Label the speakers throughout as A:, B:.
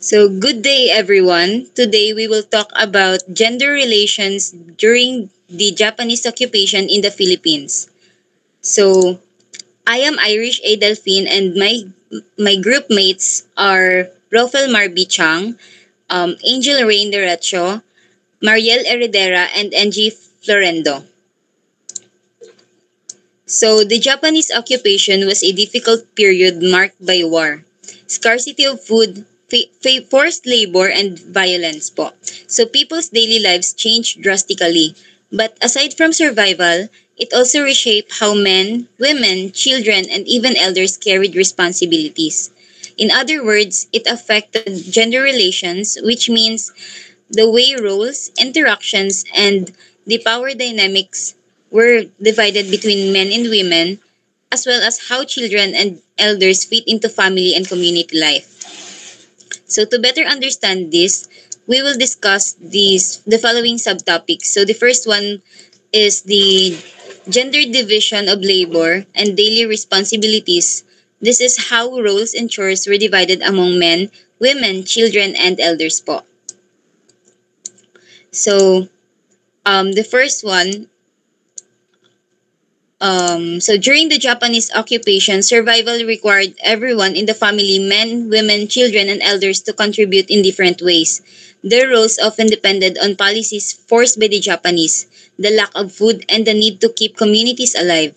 A: So, good day, everyone. Today, we will talk about gender relations during the Japanese occupation in the Philippines. So, I am Irish A. Delphine, and my group mates are Rofel Marby Chang, Angel Rain Derecho, Mariel Heredera, and Angie Florendo. So, the Japanese occupation was a difficult period marked by war, scarcity of food, forced labor, and violence po. So, people's daily lives changed drastically. But aside from survival, it also reshaped how men, women, children, and even elders carried responsibilities. In other words, it affected gender relations, which means the way roles, interactions, and the power dynamics were divided between men and women, as well as how children and elders fit into family and community life. So, to better understand this, we will discuss the following subtopics. So, the first one is the gender division of labor and daily responsibilities. This is how roles and chores were divided among men, women, children, and elders po. So, the first one, so during the Japanese occupation, survival required everyone in the family, men, women, children, and elders to contribute in different ways. Their roles often depended on policies forced by the Japanese, the lack of food, and the need to keep communities alive.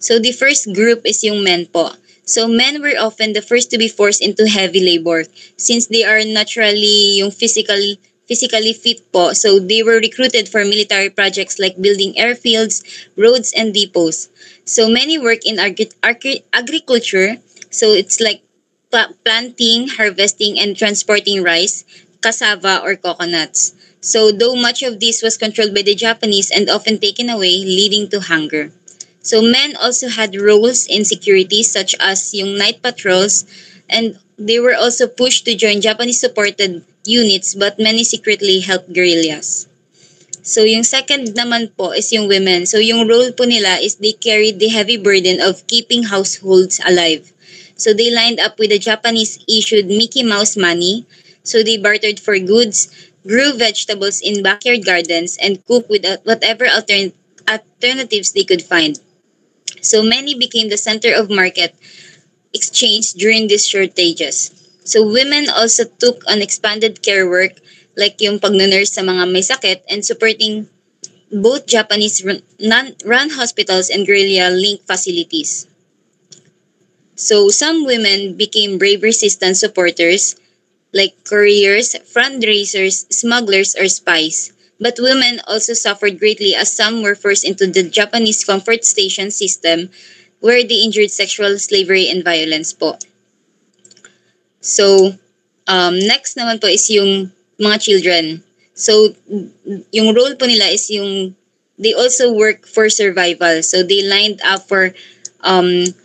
A: So the first group is yung men po. So men were often the first to be forced into heavy labor since they are naturally yung physically fit po. So they were recruited for military projects like building airfields, roads, and depots. So many work in agriculture. So it's like planting, harvesting, and transporting rice, cassava, or coconuts. So though much of this was controlled by the Japanese and often taken away, leading to hunger. So men also had roles in security such as yung night patrols, and they were also pushed to join Japanese supported units, but many secretly helped guerrillas. So yung second naman po is yung women. So yung role po nila is they carried the heavy burden of keeping households alive. So they lined up with the Japanese issued Mickey Mouse money. So they bartered for goods, grew vegetables in backyard gardens, and cooked with whatever alternatives they could find. So many became the center of market exchange during these shortages. So women also took on expanded care work like yung pagnunurse sa mga may sakit and supporting both Japanese run hospitals and guerrilla-linked facilities. So some women became brave resistance supporters like couriers, fundraisers, smugglers, or spies. But women also suffered greatly as some were forced into the Japanese comfort station system where they endured sexual slavery and violence po. So, next naman po is yung mga children. So, yung role po nila is yung they also work for survival. So, they lined up for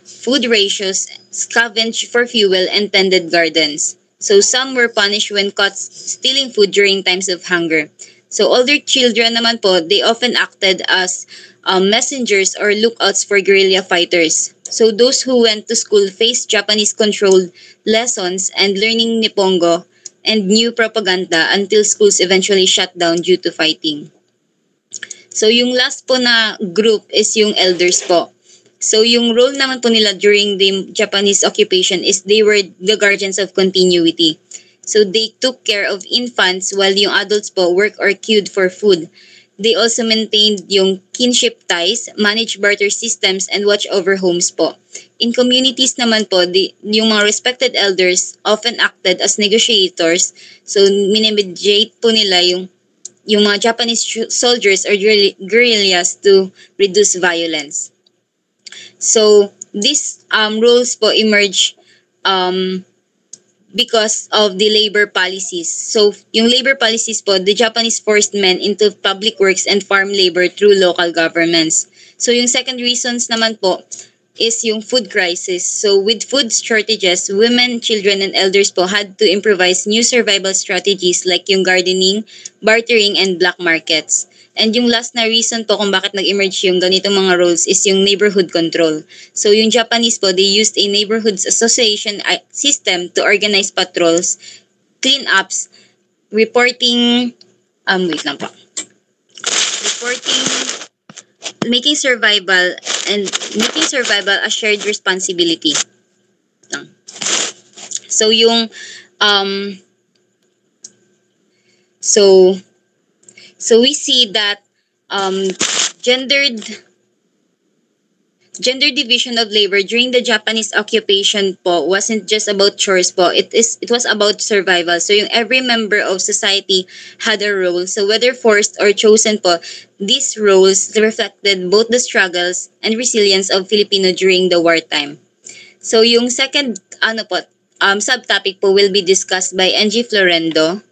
A: food ratios, scavenged for fuel, and tended gardens. So, some were punished when caught stealing food during times of hunger. So, older children naman po, they often acted as messengers or lookouts for guerrilla fighters. So those who went to school faced Japanese-controlled lessons and learning Nippongo and new propaganda until schools eventually shut down due to fighting. So yung last po na group is yung elders po. So yung role naman po nila during the Japanese occupation is they were the guardians of continuity. So they took care of infants while yung adults po worked or queued for food. They also maintained yung kinship ties, managed barter systems, and watch over homes po. In communities naman po, yung mga respected elders often acted as negotiators. So, minimediate po nila yung mga Japanese soldiers or guerrillas to reduce violence. So, these roles po emerge because of the labor policies. So, yung labor policies po, the Japanese forced men into public works and farm labor through local governments. So, yung second reasons naman po is yung food crisis. So, with food shortages, women, children, and elders po had to improvise new survival strategies like yung gardening, bartering, and black markets. And yung last na reason po kung bakit nag-emerge yung ganitong mga roles is yung neighborhood control. So yung Japanese po, they used a neighborhoods association system to organize patrols cleanups, reporting, wait lang po. Reporting, making survival, and making survival a shared responsibility. So, yung, um, so, so we see that, gendered gender division of labor during the Japanese occupation po wasn't just about chores po. It was about survival. So yung every member of society had a role. So whether forced or chosen po, these roles reflected both the struggles and resilience of Filipino during the wartime. So yung second subtopic po will be discussed by NG Florendo.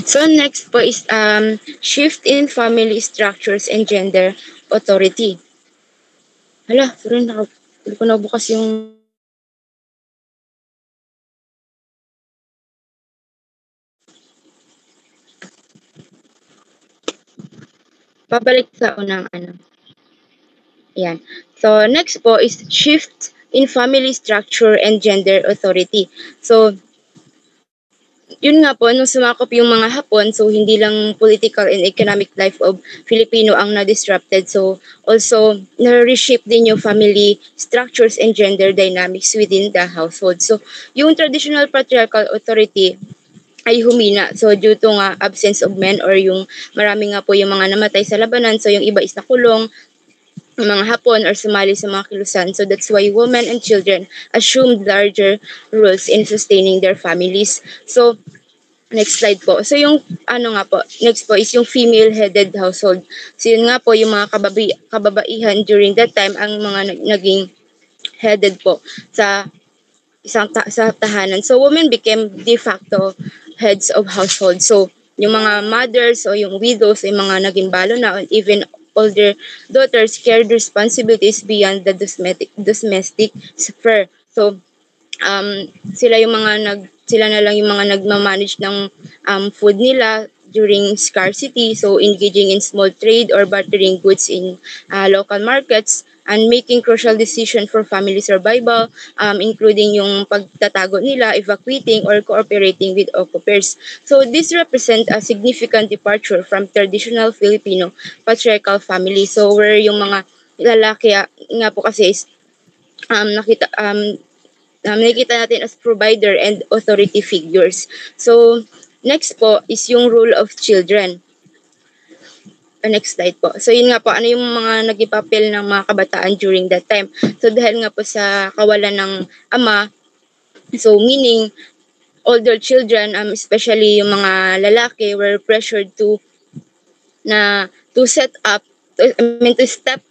B: So next po is shift in family structures and gender authority. Hala, sorry, hindi ko nabukas yung pabalik sa unang ano. Yan. So next po is shift in family structure and gender authority. So yun nga po, nung sumakop yung mga Hapon, so hindi lang political and economic life of Filipino ang na-disrupted. So also, na-reshape din yung family structures and gender dynamics within the household. So yung traditional patriarchal authority ay humina. So due to nga absence of men or yung marami nga po yung mga namatay sa labanan. So yung iba is nakulong, yung mga Hapon or sumali sa mga kilusan. So that's why women and children assumed larger roles in sustaining their families. So next slide po. So yung ano nga po, next po is yung female-headed household. So yun nga po yung mga kababaihan during that time ang mga naging headed po sa sa tahanan. So women became de facto heads of household. So yung mga mothers o yung widows ay mga naging balo na, even older daughters carried responsibilities beyond the domestic sphere. So sila na lang yung mga nagmamanage ng food nila during scarcity, so engaging in small trade or bartering goods in local markets and making crucial decisions for family survival, including yung pagtatago nila, evacuating or cooperating with occupiers. So this represent a significant departure from traditional Filipino patriarchal family. So where yung mga lalaki nga po kasi is nakikita natin as provider and authority figures. So, next po is yung role of children. Next slide po. So, yun nga po, ano yung mga naging papel ng mga kabataan during that time. So, dahil nga po sa kawalan ng ama, so meaning older children, especially yung mga lalaki, were pressured to step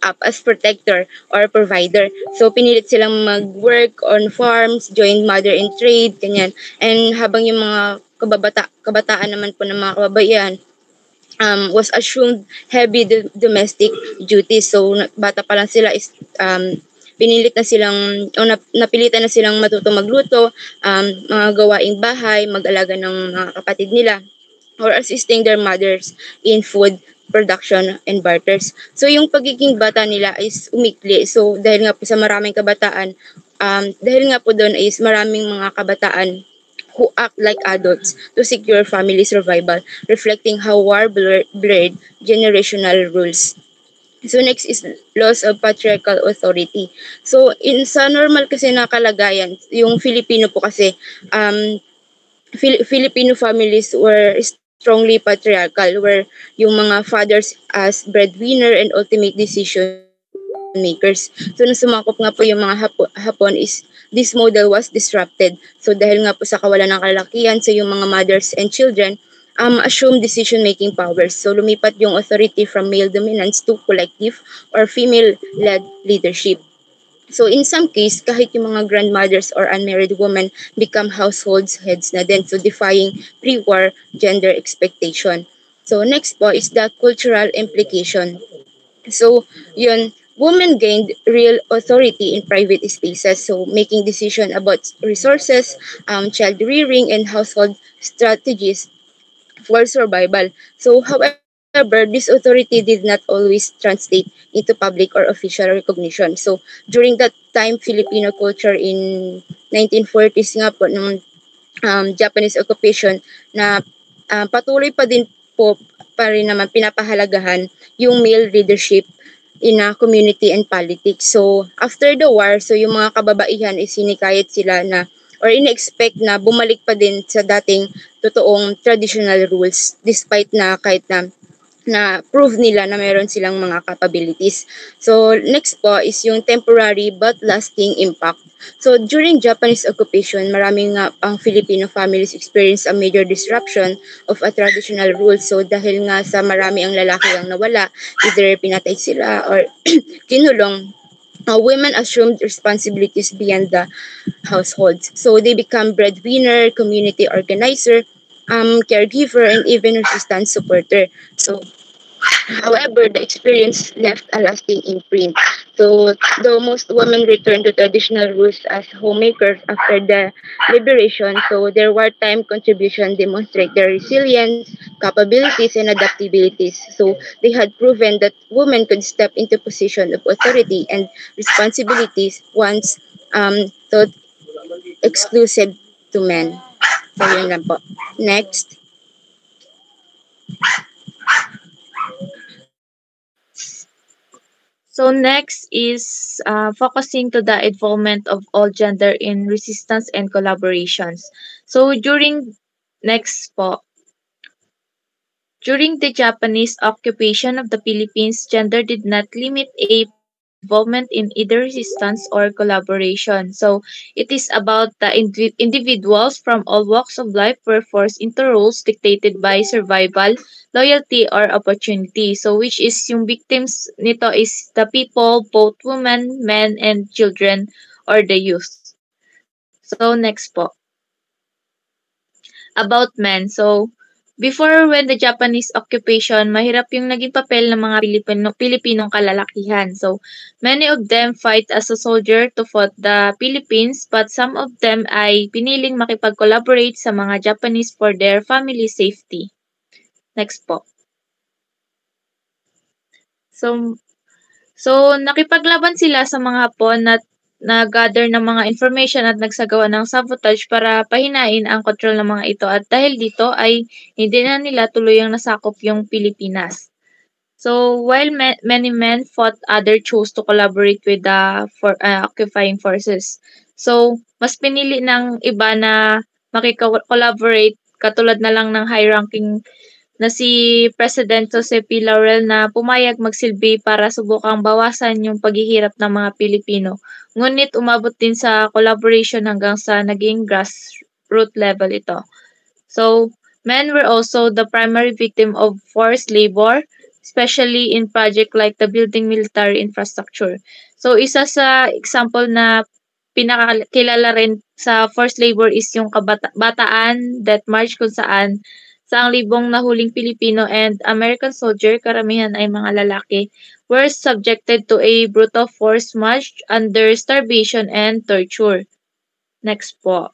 B: up as protector or provider. So, pinilit silang mag-work on farms, join mother in trade, ganyan. And habang yung mga kabataan naman po ng mga kababaihan, was assumed heavy domestic duties. So, bata pa lang sila is pinilit na silang, o napilitan na silang matutong magluto, mga gawaing bahay, mag-alaga ng mga kapatid nila, or assisting their mothers in food production and barters. So yung pagiging bata nila is umikli. So dahil nga po sa maraming kabataan, dahil nga po doon is maraming mga kabataan who act like adults to secure family survival, reflecting how war blurred generational rules. So next is loss of patriarchal authority. So sa normal kasi na kalagayan, yung Filipino po kasi Filipino families were strongly patriarchal, where yung mga fathers as breadwinner and ultimate decision makers. So nung sumakop nga po yung mga Hapon is this model was disrupted. So dahil nga po sa kawalan ng kalalakihan, so yung mga mothers and children assume decision-making powers. So lumipat yung authority from male dominance to collective or female-led leadership. So in some case, kahit yung mga grandmothers or unmarried women become households heads na din, so defying pre-war gender expectation. So next po is the cultural implication. So yun, women gained real authority in private spaces, so making decision about resources, child rearing, and household strategies for survival. So, however, this authority did not always translate into public or official recognition. So, during that time, Filipino culture in 1940s nga po, nung Japanese occupation, na patuloy pa din po pa rin naman pinapahalagahan yung male leadership in a community and politics. So, after the war, so yung mga kababaihan is sinikayat sila na or in-expect na bumalik pa din sa dating totoong traditional rules despite na kahit na prove nila na meron silang mga capabilities. So, next po is yung temporary but lasting impact. So, during Japanese occupation, maraming nga ang Filipino families experience a major disruption of a traditional rule. So, dahil nga sa marami ang lalaki ang nawala, either pinatay sila or kinulong, women assumed responsibilities beyond the household. So, they become breadwinner, community organizer, caregiver, and even resistance supporter. So, however, the experience left a lasting imprint. So, though most women returned to traditional roles as homemakers after the liberation, so their wartime contribution demonstrate their resilience, capabilities, and adaptabilities. So, they had proven that women could step into position of authority and responsibilities once thought exclusive to men. So, yun lang po. Next.
C: So next is focusing to the involvement of all gender in resistance and collaborations. So next po, during the Japanese occupation of the Philippines, gender did not limit a involvement in either resistance or collaboration. So it is about the individuals from all walks of life were forced into roles dictated by survival, loyalty, or opportunity. So which is yung victims nito is the people, both women, men, and children, or the youth. So next po. About men. So before when the Japanese occupation, mahirap yung naging papel ng mga Pilipinong kalalakihan. So, many of them fight as a soldier to fight the Philippines, but some of them ay piniling makipag-collaborate sa mga Japanese for their family safety. Next po. So nakipaglaban sila sa mga Hapon at nag-gather ng mga information at nagsagawa ng sabotage para pahinain ang kontrol ng mga ito at dahil dito ay hindi na nila tuluyang nasakop yung Pilipinas. So while many men fought, others chose to collaborate with the occupying forces. So mas pinili ng iba na makikollaborate katulad na lang ng high-ranking na si President Jose P. Laurel na pumayag magsilbi para subukang bawasan yung paghihirap ng mga Pilipino. Ngunit umabot din sa collaboration hanggang sa naging grassroots level ito. So, men were also the primary victim of forced labor, especially in project like the building military infrastructure. So, isa sa example na pinakakilala rin sa forced labor is yung Bataan Death March kung saan sa ang libong nahuling Pilipino and American soldier, karamihan ay mga lalaki, were subjected to a brutal forced march under starvation and torture. Next po.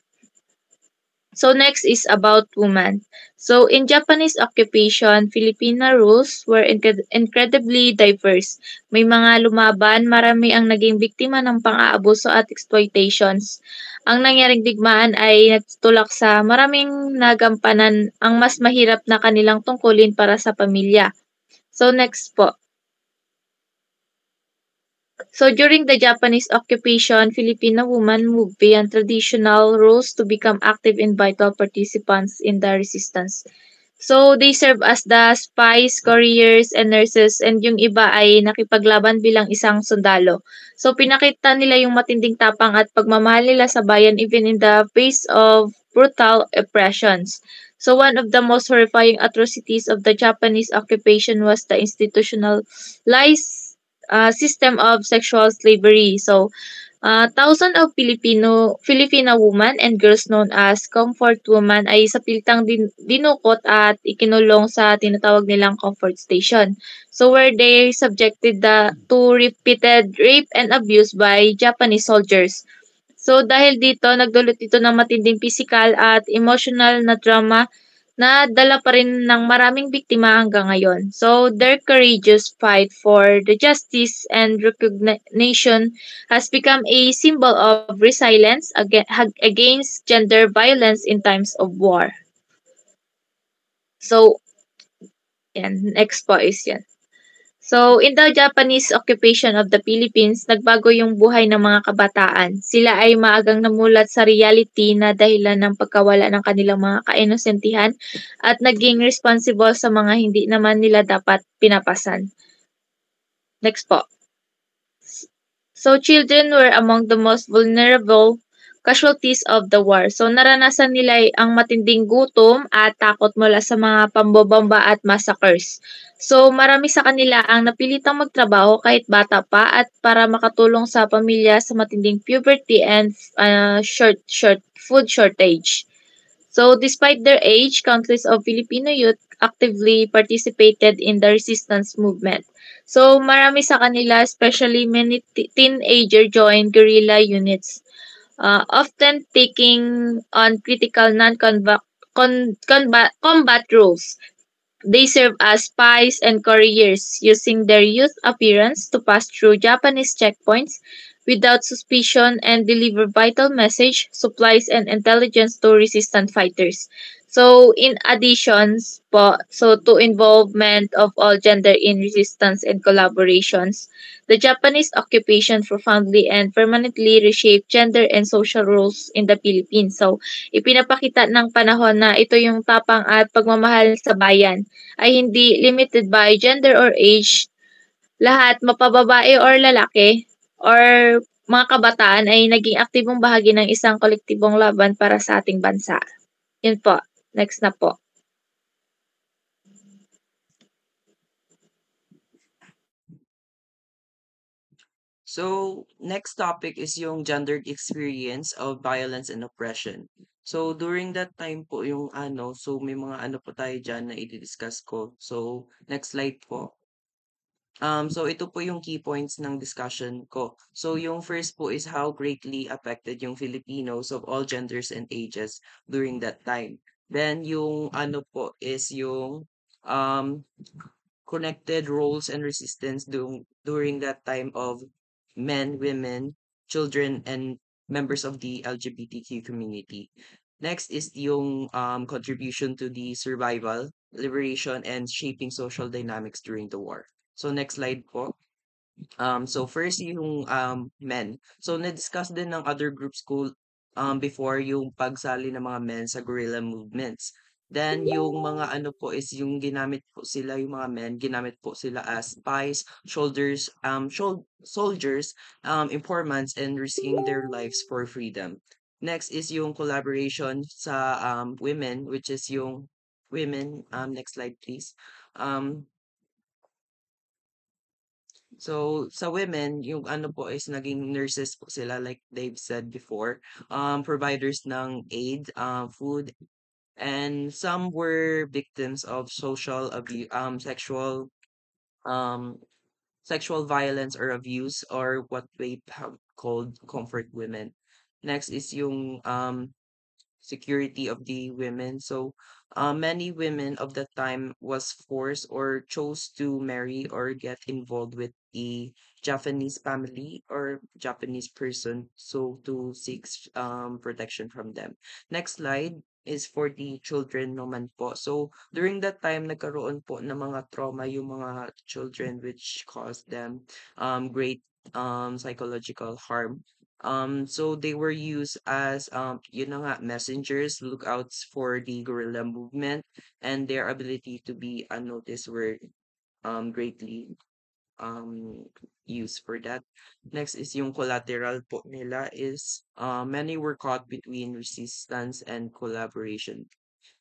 C: So next is about women. So in Japanese occupation, Filipina rules were incredibly diverse. May mga lumaban, marami ang naging biktima ng pang-aabuso at exploitations. Ang nangyaring digmaan ay nagtutulak sa maraming nagampanan ang mas mahirap na kanilang tungkulin para sa pamilya. So next po. So during the Japanese occupation, Filipino women moved beyond traditional roles to become active and vital participants in the resistance. So they serve as the spies, couriers, and nurses, and yung iba ay nakipaglaban bilang isang sundalo. So pinakita nila yung matinding tapang at pagmamahal nila sa bayan even in the face of brutal oppressions. So one of the most horrifying atrocities of the Japanese occupation was the institutionalized system of sexual slavery. So, thousands of Filipino women and girls known as comfort women ay sa pilitang dinukot at ikinulong sa tinatawag nilang comfort station. So, where they subjected to repeated rape and abuse by Japanese soldiers. So, dahil dito, nagdulot ito ng matinding physical at emotional na trauma na dala pa rin ng maraming biktima hanggang ngayon. So, their courageous fight for the justice and recognition has become a symbol of resilience against gender violence in times of war. So, yan, next po is yan. So, in the Japanese occupation of the Philippines, nagbago yung buhay ng mga kabataan. Sila ay maagang namulat sa reality na dahilan ng pagkawala ng kanilang mga kainosentihan at naging responsible sa mga hindi naman nila dapat pinapasan. Next po. So, children were among the most vulnerable casualties of the war. So, naranasan nila ang matinding gutom at takot mula sa mga pambobomba at massacres. So, marami sa kanila ang napilitang magtrabaho kahit bata pa at para makatulong sa pamilya sa matinding puberty and short food shortage. So, despite their age, countless of Filipino youth actively participated in the resistance movement. So, marami sa kanila, especially many teenager joined guerrilla units, often taking on critical combat roles. They serve as spies and couriers, using their youth appearance to pass through Japanese checkpoints without suspicion and deliver vital message, supplies, and intelligence to resistant fighters. So, in additions po, so to involvement of all gender in resistance and collaborations, the Japanese occupation profoundly and permanently reshaped gender and social roles in the Philippines. So, ipinapakita ng panahon na ito yung tapang at pagmamahal sa bayan ay hindi limited by gender or age. Lahat, mapababae or lalaki, or mga kabataan ay naging aktibong bahagi ng isang kolektibong laban para sa ating bansa. Yun po. Next na po.
D: So, next topic is yung gendered experience of violence and oppression. So, during that time po yung so may mga po tayo dyan na i-discuss ko. So, next slide po. So ito po yung key points ng discussion ko. So yung first po is how greatly affected yung Filipinos of all genders and ages during that time. Then yung po is yung um connected roles and resistance during that time of men, women, children, and members of the LGBTQ community. Next is yung contribution to the survival, liberation, and shaping social dynamics during the war. So next slide po. So first yung men. So na-discuss din ng other groups ko before yung pagsali ng mga men sa guerrilla movements. Then yung mga po is yung ginamit po sila yung mga men, ginamit po sila as spies, soldiers, informants, and risking their lives for freedom. Next is yung collaboration sa women, which is yung women. Next slide please. So, sa women, yung po is naging nurses po sila like they've said before, providers ng aid, food, and some were victims of social abuse, um, sexual violence or abuse, or what we have called comfort women. Next is yung security of the women. So, many women of that time was forced or chose to marry or get involved with a Japanese family or Japanese person, so to seek protection from them. Next slide is for the children naman po. So, during that time, nagkaroon po ng mga trauma yung mga children, which caused them great psychological harm. So they were used as yun na nga, messengers, lookouts for the guerrilla movement, and their ability to be unnoticed were greatly used for that. Next is yung collateral po nila is many were caught between resistance and collaboration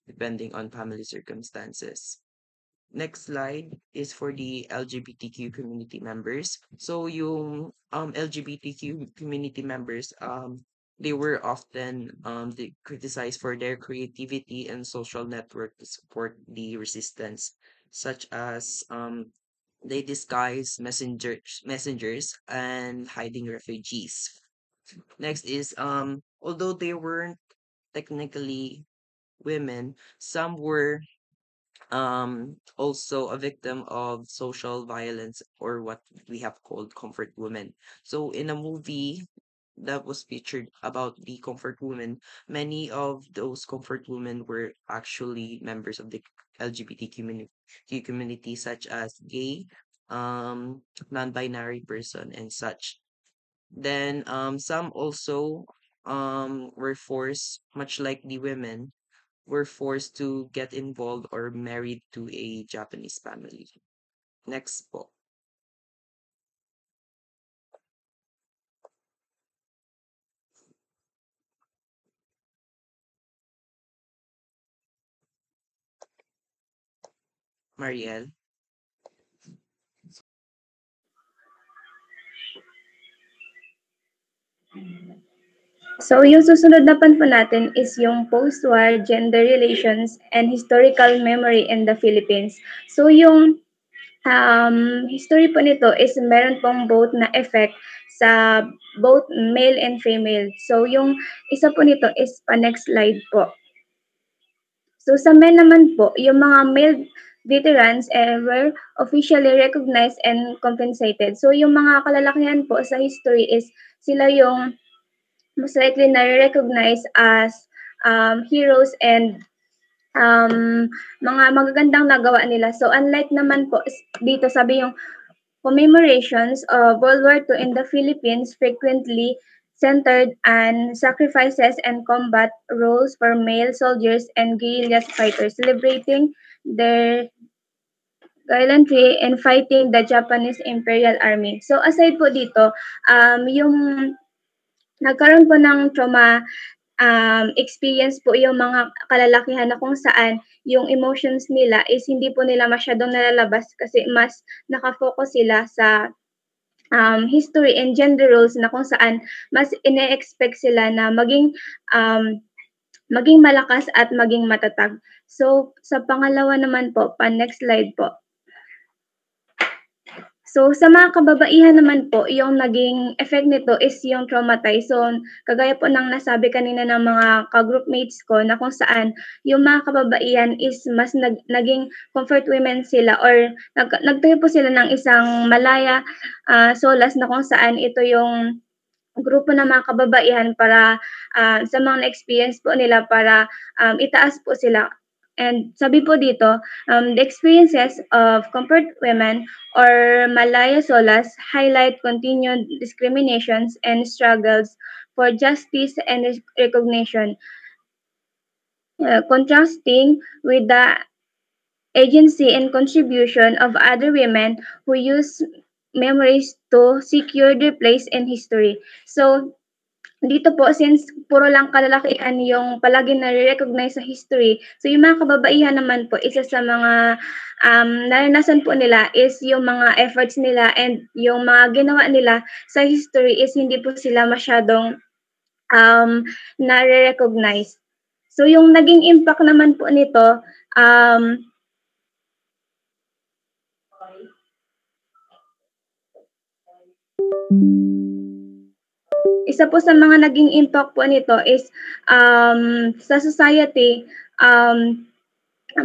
D: depending on family circumstances. Next slide is for the LGBTQ community members. So yung LGBTQ community members, they were often they criticized for their creativity and social network to support the resistance, such as they disguise messengers and hiding refugees. Next is although they weren't technically women, some were also a victim of social violence, or what we have called comfort women. So in a movie that was featured about the comfort women, many of those comfort women were actually members of the community, such as gay, non-binary person and such. Then some also were forced, much like the women, were forced to get involved or married to a Japanese family. Next po, Marielle.
E: So, yung susunod na pan po natin is yung post-war gender relations and historical memory in the Philippines. So, yung history po nito is meron pong both na effect sa both male and female. So, yung isa po nito is pa next slide po. So, sa men naman po, yung mga male veterans were officially recognized and compensated. So, yung mga kalalakihan po sa history is sila yung most likely na-recognize as heroes and mga magagandang nagawa nila. So, unlike naman po dito, sabi yung commemorations of World War II in the Philippines frequently centered on sacrifices and combat roles for male soldiers and guerrilla fighters, celebrating their gallantry in fighting the Japanese Imperial Army. So, aside po dito, yung nagkaroon po ng trauma experience po yung mga kalalakihan na kung saan yung emotions nila is hindi po nila masyadong nalalabas kasi mas nakafocus sila sa history and gender roles na kung saan mas ine-expect sila na maging malakas at maging matatag. So, sa pangalawa naman po, next slide po. So, sa mga kababaihan naman po, yung naging effect nito is yung traumatized. So, kagaya po ng nasabi kanina ng mga ka-groupmates ko na kung saan yung mga kababaihan is mas naging comfort women sila or nagtayo po sila ng isang malaya solas na kung saan ito yung grupo ng mga kababaihan para sa mga na-experience po nila para itaas po sila. And sabi po dito, the experiences of comfort women or Malaya Solas highlight continued discriminations and struggles for justice and recognition, contrasting with the agency and contribution of other women who use memories to secure their place in history. So, dito po, since puro lang kalalakihan yung palagi nare-recognize sa history, so yung mga kababaihan naman po, isa sa mga naranasan po nila is yung mga efforts nila and yung mga ginawa nila sa history is hindi po sila masyadong nare-recognize. So yung naging impact naman po nito, isa po sa mga naging impact po nito is sa society,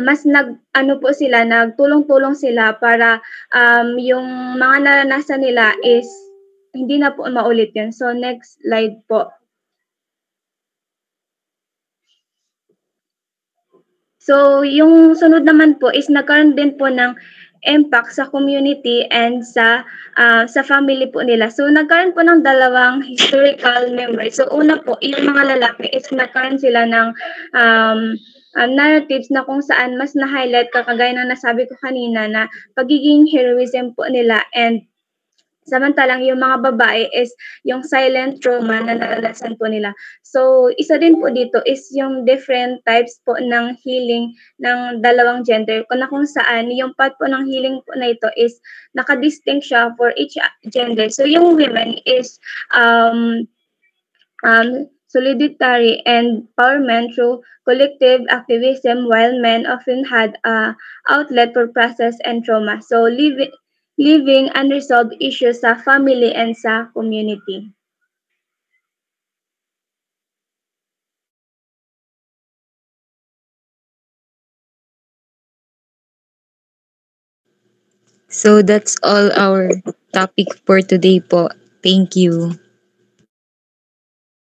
E: mas ano po sila, nagtulong-tulong sila para yung mga naranasan nila is hindi na po maulit yun. So, next slide po. So, yung sunod naman po is nagkaroon din po ng impact sa community and sa family po nila. So, nagkaroon po ng dalawang historical memories. So, una po, yung mga lalaki is nagkaroon sila ng narratives na kung saan mas na-highlight kagaya ng nasabi ko kanina na pagiging heroism po nila and samantalang yung mga babae is yung silent trauma na naranasan po nila. So, isa din po dito is yung different types po ng healing ng dalawang gender kung saan yung part po ng healing po na ito is nakadistinct siya for each gender. So, yung women is solidary and empowerment through collective activism while men often had a outlet for process and trauma. So, leaving unresolved issues sa family and sa community.
A: So that's all our topic for today po. Thank you.